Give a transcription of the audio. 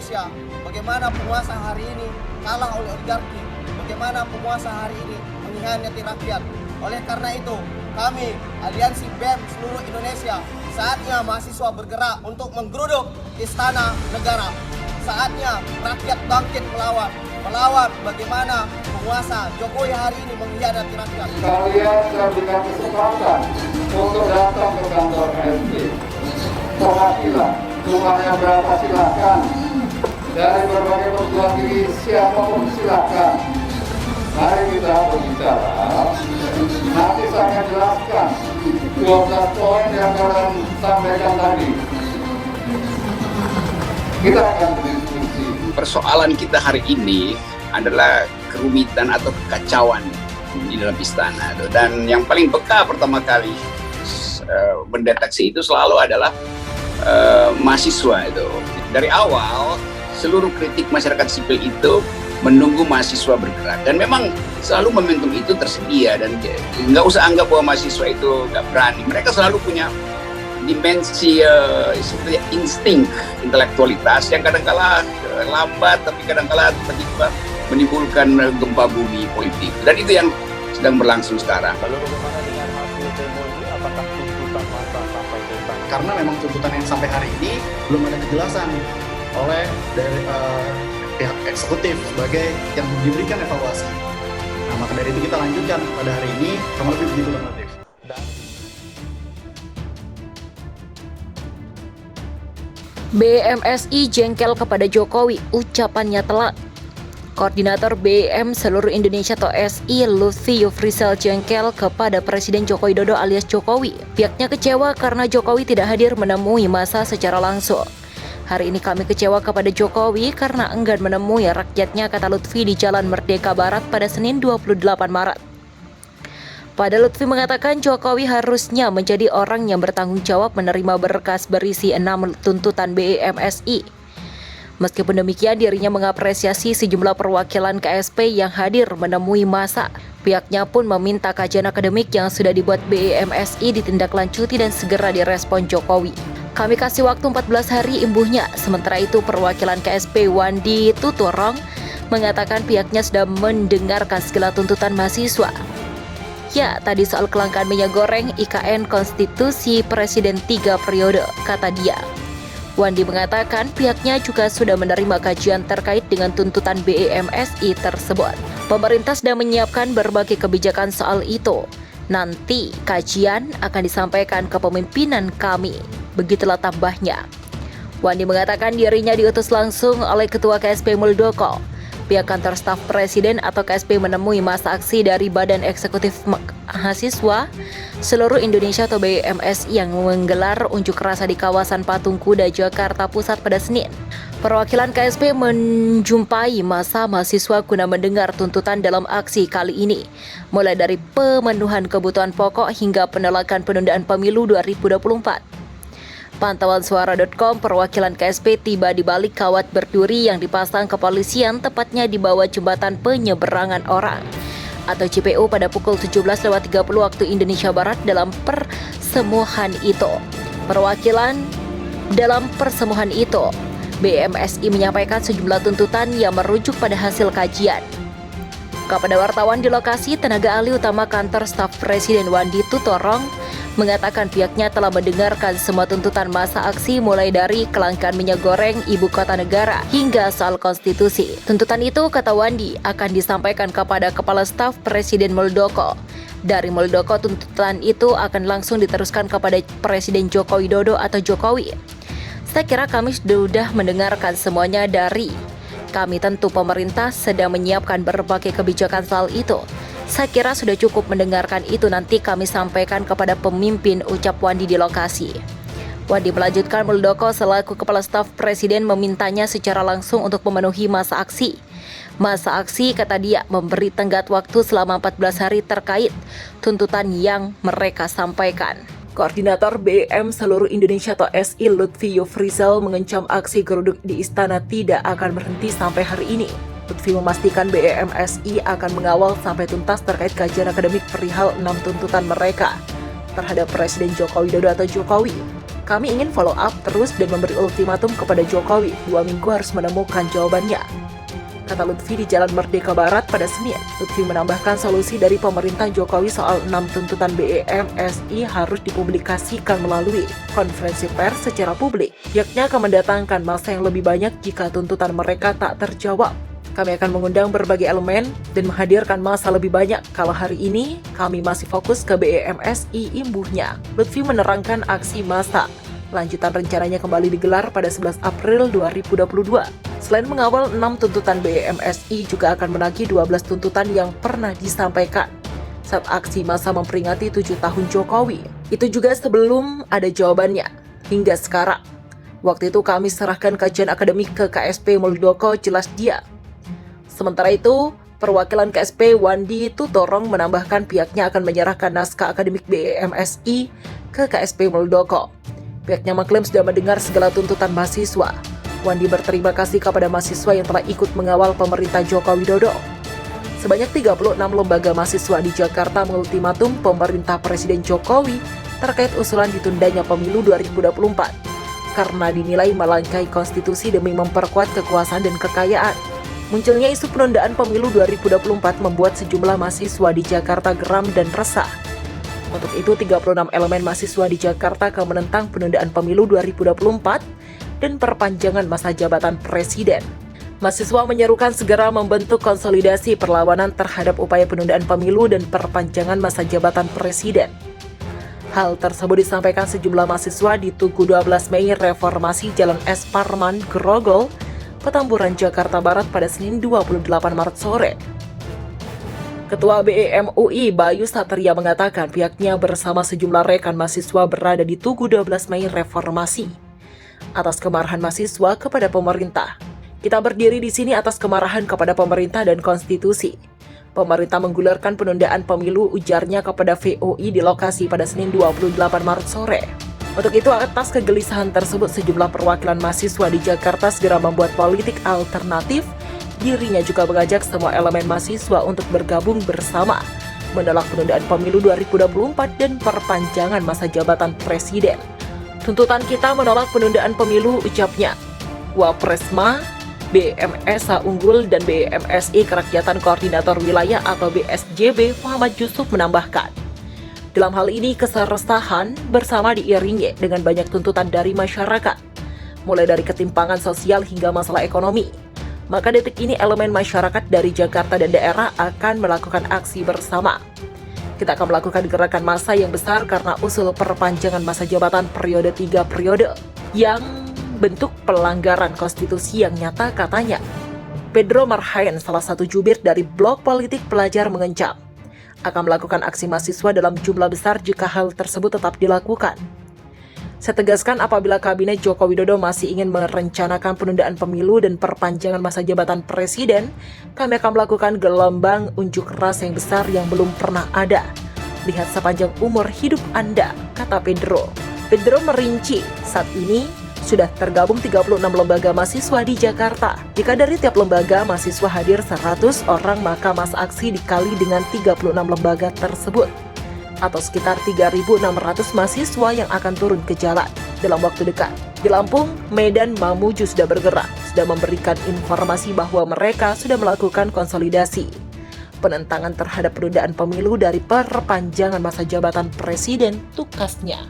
Indonesia, bagaimana penguasa hari ini kalah oleh oligarki, bagaimana penguasa hari ini mengkhianati rakyat. Oleh karena itu, kami Aliansi BEM seluruh Indonesia, saatnya mahasiswa bergerak untuk menggeruduk istana negara. Saatnya rakyat bangkit melawan bagaimana penguasa Jokowi hari ini mengkhianati rakyat. Kalian sudah berikan kesempatan untuk datang ke kantor KSP. Perwakilan, jumlahnya berapa silakan. Dari berbagai perguruan tinggi siapapun silakan. Mari kita berbicara. Nanti saya akan jelaskan 12 poin yang kalian sampaikan tadi. Kita akan berdiskusi. Persoalan kita hari ini adalah kerumitan atau kekacauan di dalam istana. Dan yang paling peka pertama kali mendeteksi itu selalu adalah mahasiswa itu. Dari awal seluruh kritik masyarakat sipil itu menunggu mahasiswa bergerak, dan memang selalu momentum itu tersedia, dan nggak usah anggap bahwa mahasiswa itu nggak berani. Mereka selalu punya dimensi insting intelektualitas yang kadang-kala lambat, tapi kadang-kala tiba-tiba menimbulkan gempa bumi politik, dan itu yang sedang berlangsung sekarang. Lalu bagaimana dengan hasil demo ini? Apakah tuntutan masa sampai tuntutan? Karena memang tuntutan yang sampai hari ini belum ada kejelasan oleh dari pihak eksekutif sebagai yang diberikan evaluasi. Nah, maka dari itu kita lanjutkan pada hari ini, kurang lebih begitu normatif. BMSI jengkel kepada Jokowi, ucapannya telat. Koordinator BEM seluruh Indonesia atau SI Lutfi Yufrizal jengkel kepada Presiden Joko Widodo alias Jokowi. Pihaknya kecewa karena Jokowi tidak hadir menemui massa secara langsung. Hari ini kami kecewa kepada Jokowi karena enggan menemui rakyatnya, kata Lutfi di Jalan Merdeka Barat pada Senin 28 Maret. Pada Lutfi mengatakan Jokowi harusnya menjadi orang yang bertanggung jawab menerima berkas berisi 6 tuntutan BEMSI. Meskipun demikian, dirinya mengapresiasi sejumlah perwakilan KSP yang hadir menemui massa. Pihaknya pun meminta kajian akademik yang sudah dibuat BEMSI ditindaklanjuti dan segera direspon Jokowi. Kami kasih waktu 14 hari, imbuhnya. Sementara itu, perwakilan KSP Wandi Tutorong mengatakan pihaknya sudah mendengarkan segala tuntutan mahasiswa. Ya, tadi soal kelangkaan minyak goreng, IKN konstitusi Presiden 3 periode, kata dia. Wandi mengatakan pihaknya juga sudah menerima kajian terkait dengan tuntutan BEMSI tersebut. Pemerintah sedang menyiapkan berbagai kebijakan soal itu. Nanti kajian akan disampaikan ke pemimpinan kami. Begitulah tambahnya. Wandi mengatakan dirinya diutus langsung oleh Ketua KSP Muldoko. Pihak kantor staf Presiden atau KSP menemui massa aksi dari Badan Eksekutif Mahasiswa seluruh Indonesia atau BEMSI yang menggelar unjuk rasa di kawasan Patung Kuda, Jakarta Pusat pada Senin. Perwakilan KSP menjumpai massa mahasiswa guna mendengar tuntutan dalam aksi kali ini, mulai dari pemenuhan kebutuhan pokok hingga penolakan penundaan pemilu 2024. Pantauan suara.com, perwakilan KSP tiba di balik kawat berduri yang dipasang kepolisian tepatnya di bawah jembatan penyeberangan orang atau JPO pada pukul 17.30 waktu Indonesia Barat. Dalam persemuhan itu, BMSI menyampaikan sejumlah tuntutan yang merujuk pada hasil kajian. Kepada wartawan di lokasi, tenaga ahli utama kantor staf Presiden Wandi Tutorong mengatakan pihaknya telah mendengarkan semua tuntutan massa aksi mulai dari kelangkaan minyak goreng ibu kota negara hingga soal konstitusi. Tuntutan itu, kata Wandi, akan disampaikan kepada Kepala Staf Presiden Muldoko. Dari Muldoko, tuntutan itu akan langsung diteruskan kepada Presiden Joko Widodo atau Jokowi. Saya kira kami sudah mendengarkan semuanya dari kami. Tentu pemerintah sedang menyiapkan berbagai kebijakan soal itu. Saya kira sudah cukup mendengarkan itu, nanti kami sampaikan kepada pemimpin, ucap Wandi di lokasi. Wandi melanjutkan Muldoko selaku Kepala Staf Presiden memintanya secara langsung untuk memenuhi masa aksi. Masa aksi, kata dia, memberi tenggat waktu selama 14 hari terkait tuntutan yang mereka sampaikan. Koordinator BEM seluruh Indonesia atau SI Lutfi Yufrizal mengancam aksi geruduk di istana tidak akan berhenti sampai hari ini. Lutfi memastikan BEMSI akan mengawal sampai tuntas terkait kajian akademik perihal 6 tuntutan mereka terhadap Presiden Joko Widodo atau Jokowi. Kami ingin follow up terus dan memberi ultimatum kepada Jokowi, 2 minggu harus menemukan jawabannya, kata Lutfi di Jalan Merdeka Barat pada Senin. Lutfi menambahkan solusi dari pemerintah Jokowi soal 6 tuntutan BEM-SI harus dipublikasikan melalui konferensi pers secara publik, yakni akan mendatangkan masa yang lebih banyak jika tuntutan mereka tak terjawab. Kami akan mengundang berbagai elemen dan menghadirkan masa lebih banyak. Kalau hari ini, kami masih fokus ke BEM-SI imbuhnya. Lutfi menerangkan aksi massa lanjutan rencananya kembali digelar pada 11 April 2022. Selain mengawal 6 tuntutan BEM-SI juga akan menagih 12 tuntutan yang pernah disampaikan saat aksi massa memperingati 7 tahun Jokowi. Itu juga sebelum ada jawabannya. Hingga sekarang, waktu itu kami serahkan kajian akademik ke KSP Muldoko, jelas dia. Sementara itu, perwakilan KSP Wandi Tutorong menambahkan pihaknya akan menyerahkan naskah akademik BEM-SI ke KSP Muldoko. Pihaknya mengklaim sudah mendengar segala tuntutan mahasiswa. Wandi berterima kasih kepada mahasiswa yang telah ikut mengawal pemerintah Joko Widodo. Sebanyak 36 lembaga mahasiswa di Jakarta mengultimatum pemerintah Presiden Jokowi terkait usulan ditundanya pemilu 2024 karena dinilai melangkahi konstitusi demi memperkuat kekuasaan dan kekayaan. Munculnya isu penundaan pemilu 2024 membuat sejumlah mahasiswa di Jakarta geram dan resah. Untuk itu, 36 elemen mahasiswa di Jakarta akan menentang penundaan pemilu 2024 dan perpanjangan masa jabatan presiden. Mahasiswa menyerukan segera membentuk konsolidasi perlawanan terhadap upaya penundaan pemilu dan perpanjangan masa jabatan presiden. Hal tersebut disampaikan sejumlah mahasiswa di Tugu 12 Mei Reformasi Jalan S. Parman, Grogol, Petamburan, Jakarta Barat pada Senin 28 Maret sore. Ketua BEM UI Bayu Satria mengatakan pihaknya bersama sejumlah rekan mahasiswa berada di Tugu 12 Mei Reformasi atas kemarahan mahasiswa kepada pemerintah. Kita berdiri di sini atas kemarahan kepada pemerintah dan konstitusi. Pemerintah menggularkan penundaan pemilu, ujarnya kepada VOI di lokasi pada Senin 28 Maret sore. Untuk itu, atas kegelisahan tersebut, sejumlah perwakilan mahasiswa di Jakarta segera membuat politik alternatif. Dirinya juga mengajak semua elemen mahasiswa untuk bergabung bersama, menolak penundaan pemilu 2024 dan perpanjangan masa jabatan presiden. Tuntutan kita menolak penundaan pemilu, ucapnya. Wapresma, BMSA Unggul dan BMSI Kerakyatan Koordinator Wilayah atau BSJB Muhammad Yusuf menambahkan, dalam hal ini keseresahan bersama diiringi dengan banyak tuntutan dari masyarakat, mulai dari ketimpangan sosial hingga masalah ekonomi. Maka detik ini elemen masyarakat dari Jakarta dan daerah akan melakukan aksi bersama. Kita akan melakukan gerakan massa yang besar karena usul perpanjangan masa jabatan periode 3 periode yang bentuk pelanggaran konstitusi yang nyata, katanya. Pedro Marhaen, salah satu jubir dari Blok Politik Pelajar, mengencam akan melakukan aksi mahasiswa dalam jumlah besar jika hal tersebut tetap dilakukan. Saya tegaskan apabila Kabinet Joko Widodo masih ingin merencanakan penundaan pemilu dan perpanjangan masa jabatan presiden, kami akan melakukan gelombang unjuk rasa yang besar yang belum pernah ada. Lihat sepanjang umur hidup Anda, kata Pedro. Pedro merinci, saat ini sudah tergabung 36 lembaga mahasiswa di Jakarta. Jika dari tiap lembaga mahasiswa hadir 100 orang, maka masa aksi dikali dengan 36 lembaga tersebut, atau sekitar 3.600 mahasiswa yang akan turun ke jalan dalam waktu dekat. Di Lampung, Medan, Mamuju sudah bergerak, sudah memberikan informasi bahwa mereka sudah melakukan konsolidasi penentangan terhadap penundaan pemilu dari perpanjangan masa jabatan presiden, tukasnya.